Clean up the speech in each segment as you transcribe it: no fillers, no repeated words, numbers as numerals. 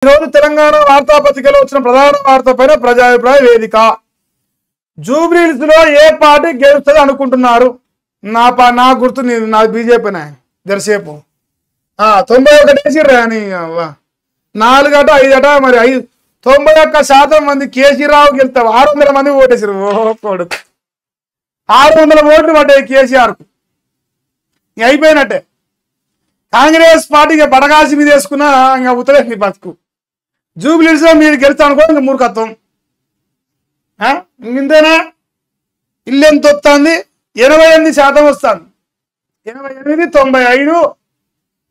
ఈరోజు తెలంగాణ వార్తాపత్రికలో వచ్చిన ప్రధాన వార్తపైన ప్రజాభిప్రాయ వేదిక. జూబ్లీహిల్స్ లో ఏ పార్టీ గెలుస్తుంది అనుకుంటున్నారు? నా గుర్తు నా బీజేపీనే జరసేపు 91 వేసిర్రా అని 4 అట 5 అట మరి 91% మంది కేసీరావు గెలుస్తారు. 600 మంది ఓటేసారు. కొడుకు 600 ఓట్లు పడ్డాయి కేసీఆర్కు. అయిపోయినట్టే. కాంగ్రెస్ పార్టీకి బడగాసి మీద వేసుకున్నా ఇంకా ఉత్తరేసి బతుకు. జూబ్లీహిల్స్ లో మీరు గెలుస్తా అనుకో ఇంకా మూర్ఖత్వం. ఇంతేనా? ఇల్లు ఎంత వస్తుంది? 88% వస్తుంది. 88, 95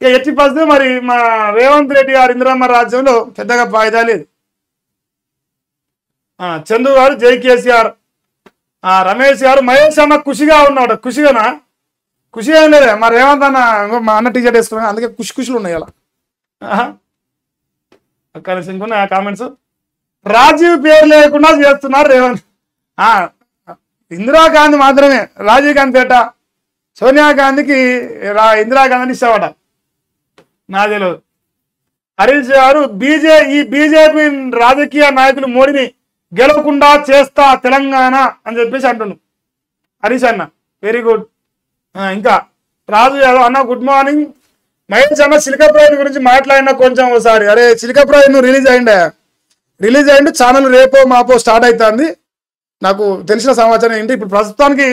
ఎట్టి పరిస్థితి. మరి మా రేవంత్ రెడ్డి గారు ఇందిరమ్మ రాజ్యంలో పెద్దగా ఫాయిదా లేదు. చందు గారు జై కేసీఆర్, రమేష్ గారు మహేష్ అన్న ఖుషిగా ఉన్నాడు. ఖుషిగానా? ఖుషి ఏం లేదే. మా రేవంత్ అన్న మా అన్న టీషర్ట్ వేసుకున్నా, అందుకే ఖుషులు ఉన్నాయి అలా. అక్కడ ఇంకొన్న కామెంట్స్. రాజీవ్ పేరు లేకుండా చేస్తున్నారు రేవంత్. ఇందిరాగాంధీ మాత్రమే. రాజీవ్ గాంధీ పేట సోనియా గాంధీకి ఇందిరాగాంధీని ఇస్తావట. నా తెలియదు. హరీష్ గారు ఈ బీజేపీ రాజకీయ నాయకులు మోడీని గెలవకుండా చేస్తా తెలంగాణ అని చెప్పేసి అంటున్నాను. హరీష్ అన్న వెరీ గుడ్. ఇంకా రాజు యాదవ్ అన్న గుడ్ మార్నింగ్. మహేష్ అన్న చిలకప్రాయ్ గురించి మాట్లాడినా కొంచెం ఒకసారి. అరే చిలకప్రాయ్ రిలీజ్ అయ్యిండు. ఛానల్ రేపో మాపో స్టార్ట్ అవుతుంది. నాకు తెలిసిన సమాచారం ఏంటి, ఇప్పుడు ప్రస్తుతానికి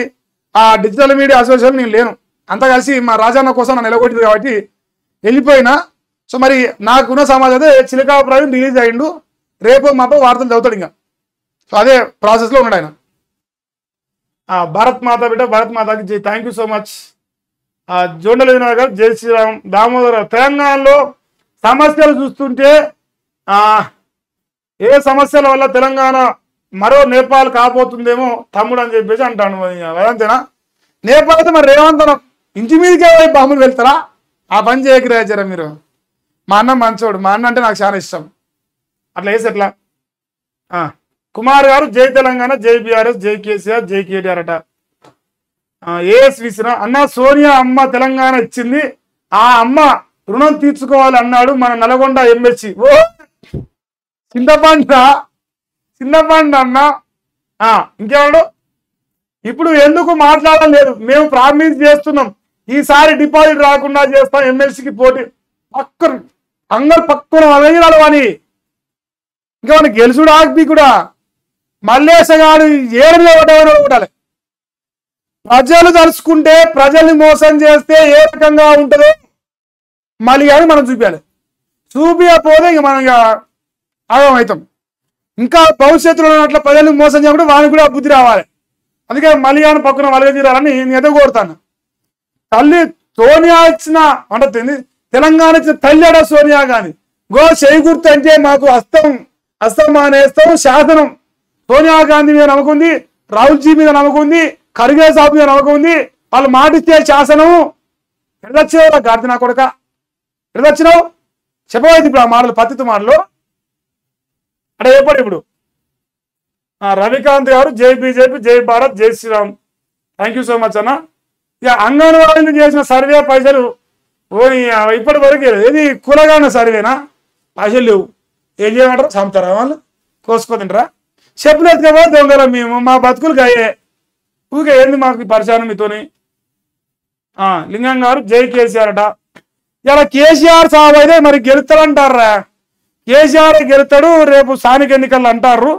ఆ డిజిటల్ మీడియా అసోసియేషన్ నేను లేను. అంతా కలిసి మా రాజన్న కోసం నన్ను నిలబొట్టింది కాబట్టి వెళ్ళిపోయినా. సో మరి నాకున్న సమాచారం అయితే చిలకప్రాయ్ రిలీజ్ అయ్యిండు. రేపో మాపో వార్తలు చదువుతాడు ఇంకా. సో అదే ప్రాసెస్లో ఉన్నాడు ఆయన. భారత్ మాత బిడ్డ, భారత్ మాతాకి thank you so much. Jondala Vinod గారు జై శ్రీరామ్. దామోదర్ తెలంగాణలో సమస్యలు చూస్తుంటే ఏ సమస్యల వల్ల తెలంగాణ మరో నేపాల్ కాబోతుందేమో తమ్ముడు అని చెప్పేసి అంటాను. అదంతేనా? నేపాల్ అయితే మరి రేవంత్ ఇంటి మీదకే బాంబులు వెళ్తారా? ఆ పని చేయకరాచారా మీరు? మా అన్న మంచోడు. మా అన్న అంటే నాకు చాలా ఇష్టం. అట్లా వేసి ఎట్లా? కుమార్ గారు జై తెలంగాణ, జై బీఆర్ఎస్, జై కేసీఆర్, జై కేటీఆర్ అట. ఏఎస్ విసిన అన్న సోనియా అమ్మ తెలంగాణ ఇచ్చింది, ఆ అమ్మ రుణం తీర్చుకోవాలి అన్నాడు మన నల్గొండ ఎమ్మెల్సీ. ఓ చిన్నపండు అన్న. ఇంకేమన్నాడు? ఇప్పుడు ఎందుకు మాట్లాడడం లేదు, మేము ప్రామిస్ చేస్తున్నాం ఈసారి డిపాజిట్ రాకుండా చేస్తాం, ఎమ్మెల్సీకి పోటీ. పక్కన అలగిరాలు అని ఇంకేమన్నా గెలుసుడు ఆగ్బీ కూడా మల్లేశ గారు ఏడు కొట్టాలి. ప్రజలు తలుచుకుంటే, ప్రజల్ని మోసం చేస్తే ఏ రకంగా ఉంటుందో మళ్ళీ అని మనం చూపించాలి. చూపించకపోతే ఇంక మనం ఆగమవుతాం. ఇంకా భవిష్యత్తులో అట్లా ప్రజల్ని మోసం చేయకుండా వాళ్ళకి కూడా బుద్ధి రావాలి. అందుకే మళ్ళీ అని పక్కన వలగ తీరాలని నేను ఎదుగు కోరుతాను. తల్లి సోనియా ఇచ్చిన అంటే తెలంగాణ ఇచ్చిన తల్లి అడ సోనియా గాంధీ. చేయి గుర్తు అంటే మాకు హస్తం మానేస్తాం శాసనం. సోనియా గాంధీ మీద నమ్మకం ఉంది, రాహుల్జీ మీద నమ్మకం ఉంది, ఖర్గే సాబ్ మీద నమ్మకం ఉంది. వాళ్ళు మాటిస్తే శాసనం. ఎడదచ్చినావు గార్ది నా కొడుక, ఎడదచ్చినావు చెప్పబోయేది. ఇప్పుడు ఆ మాటలు పత్తితో మాటలు అంటే చెప్పండి. ఇప్పుడు రవికాంత్ గారు జై బీజేపీ, జై భారత్, జై Shriram. Thank you so much అన్న. ఇక అంగన్వాడీలు చేసిన సర్వే పైసలు ఇప్పటి వరకు ఏది కూలగానే సర్వేనా? పైసలు లేవు. ఏం చేయమంటారు? చంపుతారా వాళ్ళు? కోసుకోతింటారా? చెప్పలేదు కదా దొంగల మేము, మా బతుకులు అయ్యే ఊకే ఏంది మాకు పరిచయం మీతోని. లింగం గారు జై కేసీఆర్ అట. ఇలా కేసీఆర్ సాబ్ అయితే మరి గెలుస్తాడంటారా? కేసీఆర్ గెలుస్తాడు రేపు స్థానిక ఎన్నికలు అంటారు.